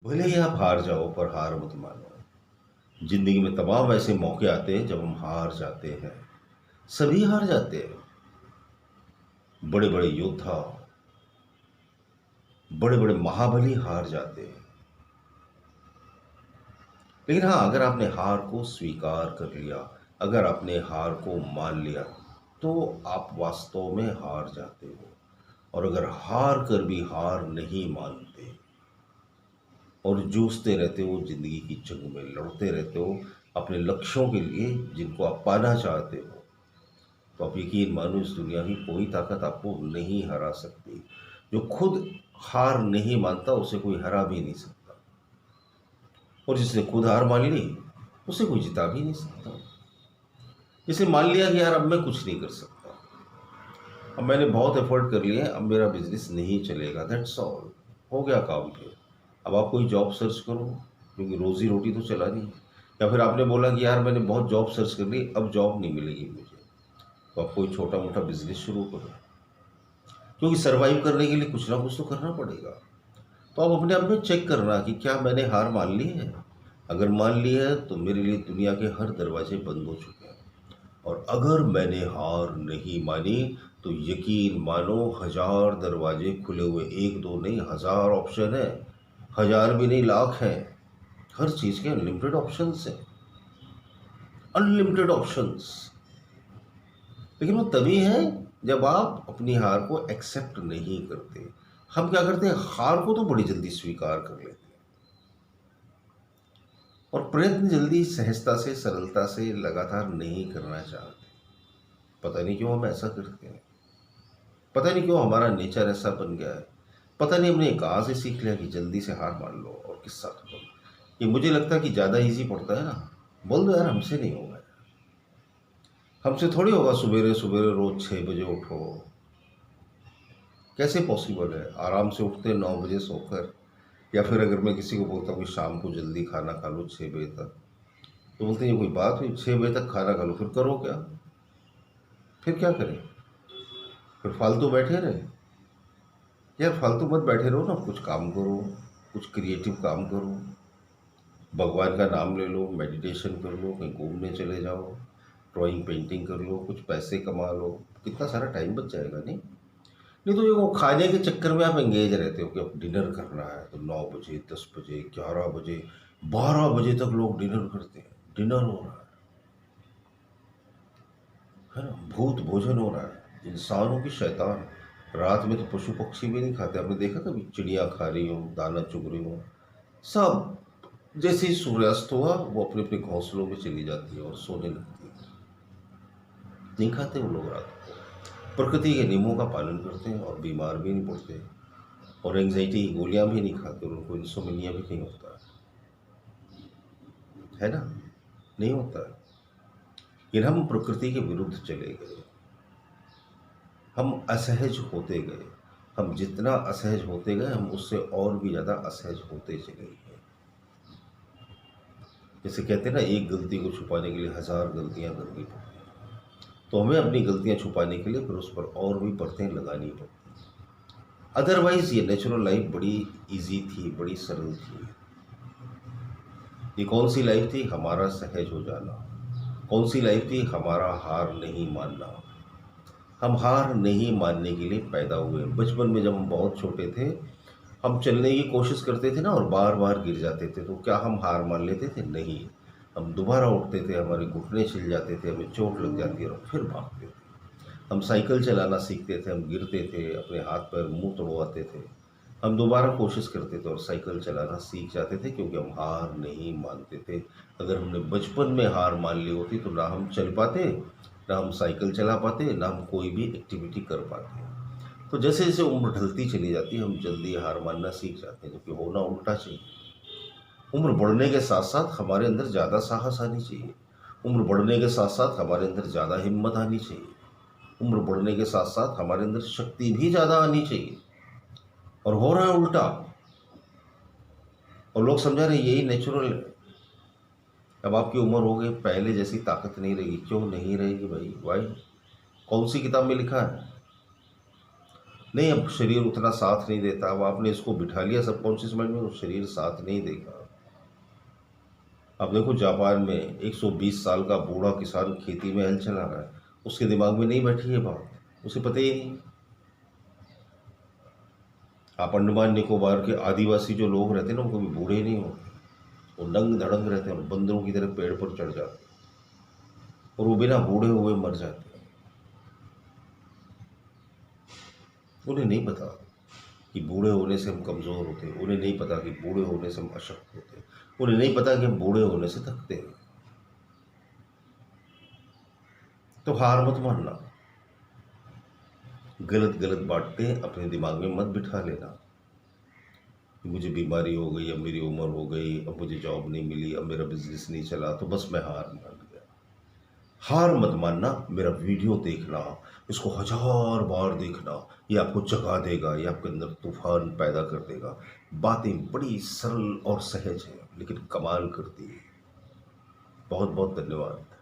भले ही आप हार जाओ पर हार मत मानो। जिंदगी में तमाम ऐसे मौके आते हैं जब हम हार जाते हैं। सभी हार जाते हैं। बड़े बड़े योद्धा, बड़े बड़े महाबली हार जाते हैं। लेकिन हाँ, अगर आपने हार को स्वीकार कर लिया, अगर आपने हार को मान लिया, तो आप वास्तव में हार जाते हो। और अगर हार कर भी हार नहीं मानते और जूझते रहते हो, जिंदगी की जंग में लड़ते रहते हो अपने लक्ष्यों के लिए जिनको आप पाना चाहते हो, तो आप यकीन मानो इस दुनिया की कोई ताकत आपको नहीं हरा सकती। जो खुद हार नहीं मानता उसे कोई हरा भी नहीं सकता, और जिसने खुद हार मान ली उसे कोई जिता भी नहीं सकता। जिसे मान लिया कि यार अब मैं कुछ नहीं कर सकता, अब मैंने बहुत एफर्ट कर लिए, अब मेरा बिजनेस नहीं चलेगा, दैट्स ऑल, हो गया काम पे। अब आप कोई जॉब सर्च करो, क्योंकि रोजी रोटी तो चला नहीं। या फिर आपने बोला कि यार मैंने बहुत जॉब सर्च कर ली, अब जॉब नहीं मिलेगी मुझे, तो आप कोई छोटा मोटा बिजनेस शुरू करो, क्योंकि सरवाइव करने के लिए कुछ ना कुछ तो करना पड़ेगा। तो आप अपने आप में चेक करना कि क्या मैंने हार मान ली है। अगर मान ली है तो मेरे लिए दुनिया के हर दरवाजे बंद हो चुके हैं। और अगर मैंने हार नहीं मानी तो यकीन मानो हजार दरवाजे खुले हुए, एक दो नहीं, हजार ऑप्शन है। हजार भी नहीं, लाख हैं। हर चीज के अनलिमिटेड ऑप्शंस हैं, अनलिमिटेड ऑप्शंस। लेकिन वो तभी है जब आप अपनी हार को एक्सेप्ट नहीं करते। हम क्या करते हैं, हार को तो बड़ी जल्दी स्वीकार कर लेते हैं और प्रयत्न जल्दी, सहजता से, सरलता से लगातार नहीं करना चाहते। पता नहीं क्यों हम ऐसा करते हैं। पता नहीं क्यों हमारा नेचर ऐसा बन गया है। पता नहीं हमने कहाँ से सीख लिया कि जल्दी से हार मान लो और किस्सा खत्म। ये मुझे लगता है कि ज़्यादा इजी पड़ता है ना। बोल दो यार हमसे नहीं होगा, हमसे थोड़ी होगा सवेरे सवेरे रोज 6 बजे उठो। कैसे पॉसिबल है, आराम से उठते 9 बजे सोकर। या फिर अगर मैं किसी को बोलता हूँ कि शाम को जल्दी खाना खा लो 6 बजे तक, तो बोलते हैं ये कोई बात हुई, 6 बजे तक खाना खा लो, फिर करो क्या? फिर क्या करें? फिर फालतू बैठे रहे? यार फालतू मत बैठे रहो ना, कुछ काम करो, कुछ क्रिएटिव काम करो, भगवान का नाम ले लो, मेडिटेशन कर लो, कहीं घूमने चले जाओ, ड्राइंग पेंटिंग कर लो, कुछ पैसे कमा लो। कितना सारा टाइम बच जाएगा। नहीं नहीं तो ये वो खाने के चक्कर में आप एंगेज रहते हो कि अब डिनर करना है, तो 9 बजे, 10 बजे, 11 बजे, 12 बजे तक लोग डिनर करते हैं। डिनर हो रहा है ना, भूत भोजन हो रहा है, इंसानों की शैतान। रात में तो पशु पक्षी भी नहीं खाते। आपने देखा कभी चिड़िया खा रही हो, दाना चुग रही हो? सब जैसे ही सूर्यास्त हुआ वो अपने अपने घोंसलों में चली जाती है और सोने लगती है। नहीं खाते वो लोग रात को, प्रकृति के नियमों का पालन करते हैं और बीमार भी नहीं पड़ते, और एंग्जाइटी की गोलियां भी नहीं खाते, और उनको इंसोमिनिया भी नहीं होता है ना, नहीं होता है। लेकिन हम प्रकृति के विरुद्ध चले गए, हम असहज होते गए। हम जितना असहज होते गए हम उससे और भी ज़्यादा असहज होते चले गए। जैसे कहते हैं ना, एक गलती को छुपाने के लिए हजार गलतियां करनी पड़ती हैं, तो हमें अपनी गलतियां छुपाने के लिए फिर उस पर और भी परतें लगानी पड़ती हैं। अदरवाइज ये नेचुरल लाइफ बड़ी इजी थी, बड़ी सरल थी। ये कौन सी लाइफ थी? हमारा सहज हो जाना। कौन सी लाइफ थी? हमारा हार नहीं मानना। हम हार नहीं मानने के लिए पैदा हुए। बचपन में जब हम बहुत छोटे थे, हम चलने की कोशिश करते थे ना और बार बार गिर जाते थे, तो क्या हम हार मान लेते थे? नहीं। हम दोबारा उठते थे, हमारे घुटने छिल जाते थे, हमें चोट लग जाती है और फिर भागते थे। हम साइकिल चलाना सीखते थे, हम गिरते थे, अपने हाथ पैर मुंह तोड़वाते थे, हम दोबारा कोशिश करते थे और साइकिल चलाना सीख जाते थे, क्योंकि हम हार नहीं मानते थे। अगर हमने बचपन में हार मान ली होती तो ना हम चल पाते, ना हम साइकिल चला पाते, ना हम कोई भी एक्टिविटी कर पाते। तो जैसे जैसे उम्र ढलती चली जाती है हम जल्दी हार मानना सीख जाते हैं, जबकि होना उल्टा चाहिए। उम्र बढ़ने के साथ साथ हमारे अंदर ज़्यादा साहस आनी चाहिए। उम्र बढ़ने के साथ साथ हमारे अंदर ज़्यादा हिम्मत आनी चाहिए। उम्र बढ़ने के साथ साथ हमारे अंदर शक्ति भी ज़्यादा आनी चाहिए। और हो रहा है उल्टा। और लोग समझा रहे यही नेचुरल है। अब आपकी उम्र हो गई, पहले जैसी ताकत नहीं रहेगी। क्यों नहीं रहेगी भाई? वाई? कौन सी किताब में लिखा है? नहीं, अब शरीर उतना साथ नहीं देता, अब आपने इसको बिठा लिया सबकॉन्शियस माइंड में, तो शरीर साथ नहीं देगा। अब देखो जापान में 120 साल का बूढ़ा किसान खेती में हल चला रहा है, उसके दिमाग में नहीं बैठी है बात, उसे पता ही नहीं। आप अंडमान निकोबार के आदिवासी जो लोग रहते हैं ना, वो कभी बूढ़े नहीं होते, वो नंग धड़ंग रहते हैं, बंदरों की तरह पेड़ पर चढ़ जाते हैं और वो बिना बूढ़े हुए मर जाते हैं। उन्हें नहीं पता कि बूढ़े होने से हम कमज़ोर होते हैं, उन्हें नहीं पता कि बूढ़े होने से हम अशक्त होते हैं, उन्हें नहीं पता कि हम बूढ़े होने से थकते हैं। तो हार मत मानना, गलत गलत बातें अपने दिमाग में मत बिठा लेना कि मुझे बीमारी हो गई, अब मेरी उम्र हो गई, अब मुझे जॉब नहीं मिली, अब मेरा बिजनेस नहीं चला, तो बस मैं हार मान गया। हार मत मानना, मेरा वीडियो देखना, इसको 1000 बार देखना, ये आपको जगा देगा, ये आपके अंदर तूफान पैदा कर देगा। बातें बड़ी सरल और सहज हैं, लेकिन कमाल करती है। बहुत बहुत धन्यवाद।